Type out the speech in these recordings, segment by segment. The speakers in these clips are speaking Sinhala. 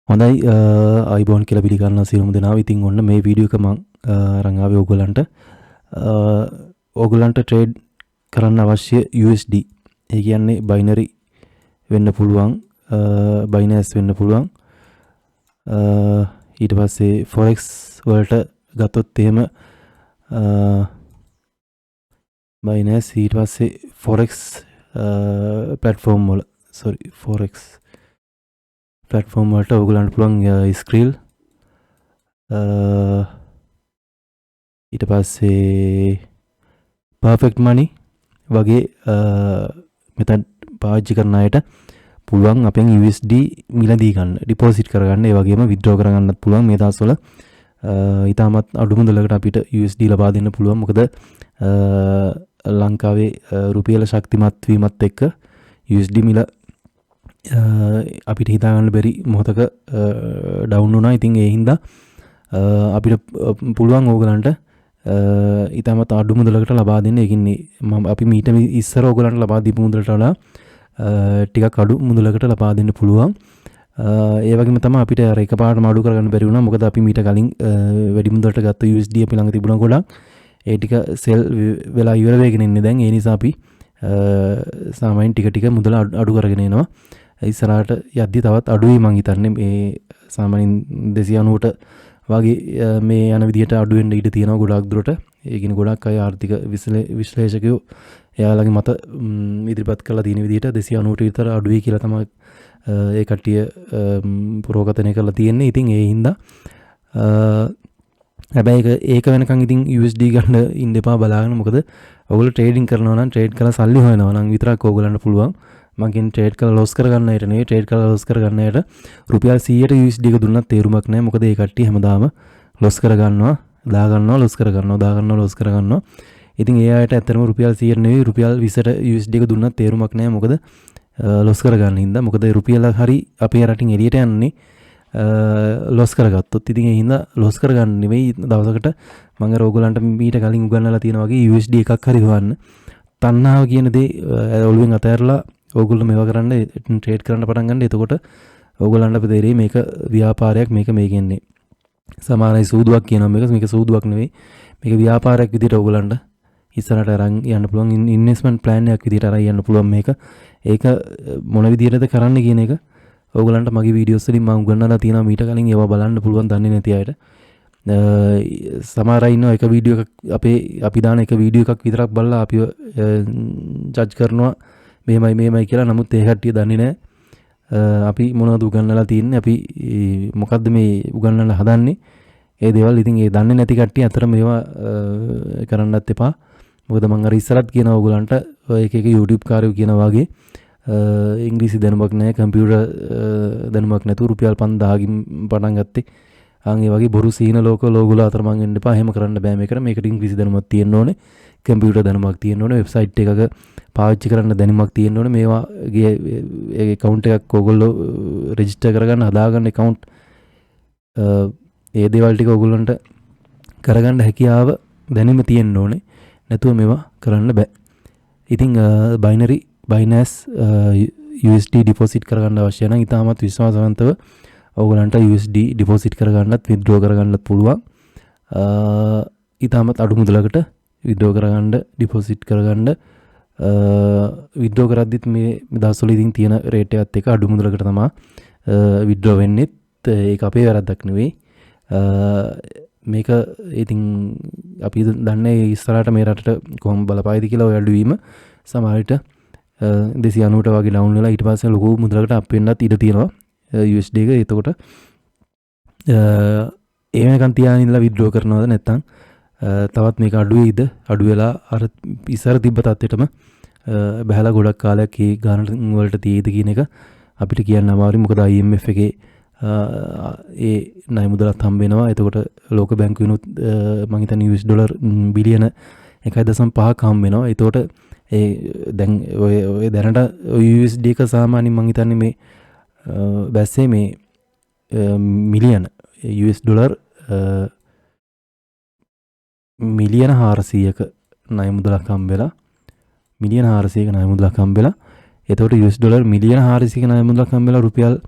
හොඳයි අයිබෝන් කියලා පිළිගන්නවා සියලුම දෙනාව. ඉතින් ඔන්න මේ වීඩියෝ එක මම අරන් ආවේ ඕගොල්ලන්ට ට්‍රේඩ් කරන්න අවශ්‍ය USD. ඒ කියන්නේ බයිනරි වෙන්න පුළුවන්, Binance වෙන්න පුළුවන්. ඊට පස්සේ Forex වලට ගත්තොත් එහෙම Binance, ඊට පස්සේ Forex platform වල Forex platform වලට ඔයගොල්ලන්ට පුළුවන් Skrill, ඊට පස්සේ perfect money වගේ මෙතන පාවිච්චි කරන අයට පුළුවන් අපෙන් USD මිලදී ගන්න, ඩිපොසිට් කරගන්න, ඒ වගේම withdraw කරගන්නත් පුළුවන්. මේ දවස්වල ඊටමත් අඩු මුදලකට අපිට USD ලබා දෙන්න පුළුවන්. මොකද ලංකාවේ රුපියල ශක්තිමත් වීමත් එක්ක USD මිල අපිට හිතාගන්න බැරි මොහොතක ඩවුන් වුණා. ඉතින් ඒ හින්දා අපිට පුළුවන් ඕගලන්ට ඉතාමත් අඩු මුදලකට ලබා දෙන්න. ඒ කියන්නේ අපි මීට ඉස්සර ඕගලන්ට ලබා දීපු මුදලට වඩා ටිකක් අඩු මුදලකට ලබා දෙන්න පුළුවන්. ඒ වගේම තමයි අපිට අර එකපාරටම අඩු කරගන්න බැරි වුණා. මොකද අපි මීට කලින් වැඩි මුදලට ගත්ත USD අපි ළඟ තිබුණා ගොඩක්. ඒ ටික සෙල් වෙලා ඉවර වෙගෙන ඉන්නේ දැන්. ඒ නිසා අපි සාමාන්‍යයෙන් ටික ටික මුදල අඩු කරගෙන එනවා. ඉස්සරහට යද්දි තවත් අඩුයි මං හිතන්නේ. මේ සාමාන්‍යයෙන් 290ට වගේ මේ යන විදිහට අඩු වෙන්න ඉඩ තියෙනවා ගොඩක් දුරට. ඒ කියන්නේ ගොඩක් අය ආර්ථික විශ්ලේෂකයෝ එයාලගේ මත ඉදිරිපත් කරලා තියෙන විදිහට 290ට විතර අඩුයි කියලා තමයි ඒ කට්ටිය ප්‍රෝගතනය කරලා තියෙන්නේ. ඉතින් ඒ හින්දා හැබැයි ඒක වෙනකන් ඉතින් USD ගන්න ඉන්න එපා බලාගෙන. මොකද ඔයගොල්ලෝ ට්‍රේඩින් කරනවා නම්, ට්‍රේඩ් කරලා සල්ලි හොයනවා නම් විතරක් ඕගොල්ලන්ට පුළුවන්. මං කියන්නේ ට්‍රේඩ් කරලා ලොස් කරගන්න අයට නෙවෙයි. ට්‍රේඩ් කරලා ලොස් කරගන්න අයට රුපියල් 100ට USD එක දුන්නත් තේරුමක් නැහැ. මොකද ඒ කට්ටිය හැමදාම ලොස් කරගන්නවා, දාගන්නවා, ලොස් කරගන්නවා, දාගන්නවා, ලොස් කරගන්නවා. ඉතින් ඒ අයට ඇත්තටම රුපියල් 100ට නෙවෙයි රුපියල් 20ට USD එක දුන්නත් තේරුමක් නැහැ. මොකද ලොස් කරගන්න හින්දා. මොකද රුපියල හරි අපේ රටින් එළියට යන්නේ ලොස් කරගත්තොත්. ඉතින් ඒ හින්දා ලොස් කරගන්න නෙවෙයි දවසකට මම අර ඕගොල්ලන්ට මීට කලින් උගන්වලා තියෙන වගේ USD එකක් හරි හොයන්න. තණ්හාව කියන දේ ඔළුවෙන් අතහැරලා ඕගොල්ලෝ මේවා කරන්න, ට්‍රේඩ් කරන්න පටන් ගන්න. එතකොට ඕගොල්ලන්ට තේරෙයි මේක ව්‍යාපාරයක්, මේක කියන්නේ සමානයි සූදුවක් කියනවා. මේක සූදුවක් නෙවෙයි. මේක ව්‍යාපාරයක් විදිහට ඕගොල්ලන්ට ඉස්සරහට අරන් යන්න පුළුවන්. ඉන්වෙස්ට්මන්ට් ප්ලෑන් එකක් විදිහට අරන් යන්න පුළුවන් මේක. ඒක මොන විදිහටද කරන්න කියන එක ඕගොල්ලන්ට මගේ වීඩියෝස් වලින් මම උගන්වලා තියෙනවා. මීට කලින් ඒවා බලන්න පුළුවන් දන්නේ නැති අයට. සමහර අය ඉන්නවා එක වීඩියෝ එකක් අපි දාන එක වීඩියෝ එකක් විතරක් බලලා අපිව ජජ් කරනවා මේමයි කියලා. නමුත් ඒ කට්ටිය දන්නේ නැහැ අපි මොනවද උගන්වලා තියෙන්නේ, අපි මොකද්ද මේ උගන්වන්න හදන්නේ, ඒ දේවල්. ඉතින් ඒ දන්නේ නැති කට්ටිය අතර මේවා කරන්නත් එපා. මොකද මම අර ඉස්සරත් කියන ඕගලන්ට එක YouTube කාර්යෝ කියන වගේ ඉංග්‍රීසි දැනුමක් නැහැ, කම්පියුටර් දැනුමක් නැතුව රුපියල් 5000කින් පටන් ගත්තේ. ඒ වගේ බොරු සීන ලෝගල අතර මං එන්න එපා. එහෙම කරන්න බෑ මේකට. මේකට ඉංග්‍රීසි දැනුමක් තියෙන්න ඕනේ, කම්පියුටර් දැනුමක් තියෙන්න ඕනේ, වෙබ්සයිට් එකක පාවිච්චි කරන්න දැනුමක් තියෙන්න ඕනේ. මේවාගේ account එකක් ඕගොල්ලෝ රෙජිස්ටර් කරගන්න, හදාගන්න account, ඒ දේවල් ටික ඕගොල්ලන්ට කරගන්න හැකියාව දැනුම තියෙන්න ඕනේ. නැතුව මේවා කරන්න බෑ. ඉතින් Binance USD ඩිපොසිට් කරගන්න අවශ්‍ය නම් ඉතාමත් විශ්වාසවන්තව ඕගලන්ට USD ඩිපොසිට් කරගන්නත්, withdraw කරගන්නත් පුළුවන්. ඉතාමත් අඩු මුදලකට withdraw කරගන්න, ඩිපොසිට් කරගන්න. withdraw කරද්දිත් මේ දවස්වල ඉතින් තියෙන රේට් එකත් එක්ක අඩු මුදලකට තමයි withdraw වෙන්නේ. ඒක අපේ වැරද්දක් නෙවෙයි. මේක ඉතින් අපි දන්නේ ඉස්සරහට මේ රටට කොහොම බලපායිද කියලා. ඔය අඩුවීම සමහර විට 290ට වගේ ඩවුන් වෙලා ඊට පස්සේ ලොකු මුදලකට අප් වෙන්නත් ඉඩ තියෙනවා USD එක. එතකොට ඒ වෙනකන් තියාගෙන ඉඳලා withdraw කරනවද නැත්නම් තවත් මේක අඩු වෙයිද, අඩු වෙලා අර ඉස්සර තිබ්බ තත්ත්වෙටම බහැලා ගොඩක් කාලයක් ඒ ගාන වලට තියෙයිද කියන එක අපිට කියන්න අමාරුයි. මොකද IMF එකේ ඒ ණය මුදලත් හම්බ වෙනවා. එතකොට ලෝක බැංකුවෙනුත් මම හිතන්නේ US ඩොලර් බිලියන 1.5ක් හම්බ වෙනවා. එතකොට දැන් ඔය දැනට USD එක සාමාන්‍යයෙන් මම හිතන්නේ මේ බැස්සේ මේ මිලියන US ඩොලර් මිලියන 400ක ණය මුදලක් හම්බෙලා, මිලියන 400ක ණය මුදලක් හම්බෙලා. එතකොට US ඩොලර් මිලියන 400ක ණය මුදලක් හම්බෙලා රුපියල්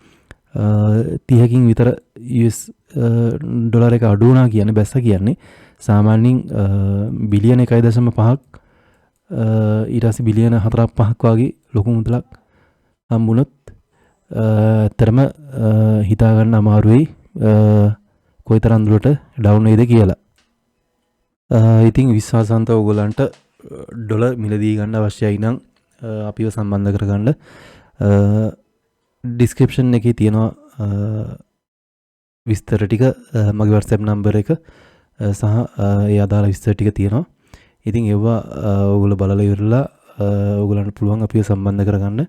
30කින් විතර US ඩොලර් එක අඩු වුණා කියන්නේ බැස්ස කියන්නේ සාමාන්‍යයෙන් බිලියන 1.5ක් ඊට පස්සේ බිලියන 4.5ක් වගේ ලොකු මුදලක් හම්බුනොත් ඇත්තටම හිතා ගන්න අමාරුයි කොයිතරම් දුරට ඩවුන් වෙයිද කියලා. ඉතින් විශ්වාසන්ත ඔයගොල්ලන්ට ඩොලර් මිලදී ගන්න අවශ්‍යයි නම් අපිව සම්බන්ධ කරගන්න ඩිස්ක්‍රිප්ෂන් එකේ තියෙනවා විස්තර ටික මගේ WhatsApp නම්බර් එක සහ ඒ අදාළ විස්තර ටික තියෙනවා. ඉතින් ඒවා ඔයගොල්ලෝ බලලා ඉවරලා ඔයගොල්ලන්ට පුළුවන් අපිව සම්බන්ධ කරගන්න.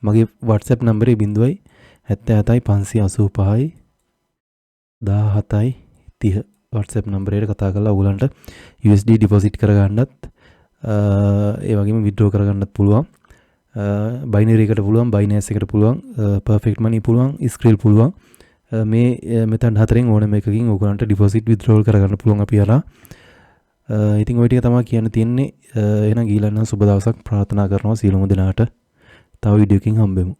මගේ WhatsApp නම්බරේ 077 585 17 30 WhatsApp නම්බරේට කතා කරලා ඔයගොල්ලන්ට USD ඩිපොසිට් කරගන්නත් ඒ වගේම withdraw කරගන්නත් පුළුවන්. බයිනරි එකට පුළුවන්, Binance එකට පුළුවන්, perfect money පුළුවන්, Skrill පුළුවන්. මේ මෙතන හතරෙන් ඕනම එකකින් ඔයගොල්ලන්ට ඩිපොසිට් withdrawal කරගන්න පුළුවන් අපි අරන්. ඉතින් ওই ටික තමයි කියන්න තියෙන්නේ. එහෙනම් ගිහිල්ලා නම් සුබ දවසක් ප්‍රාර්ථනා කරනවා සියලුම දෙනාට. තව වීඩියෝ එකකින් හම්බෙමු.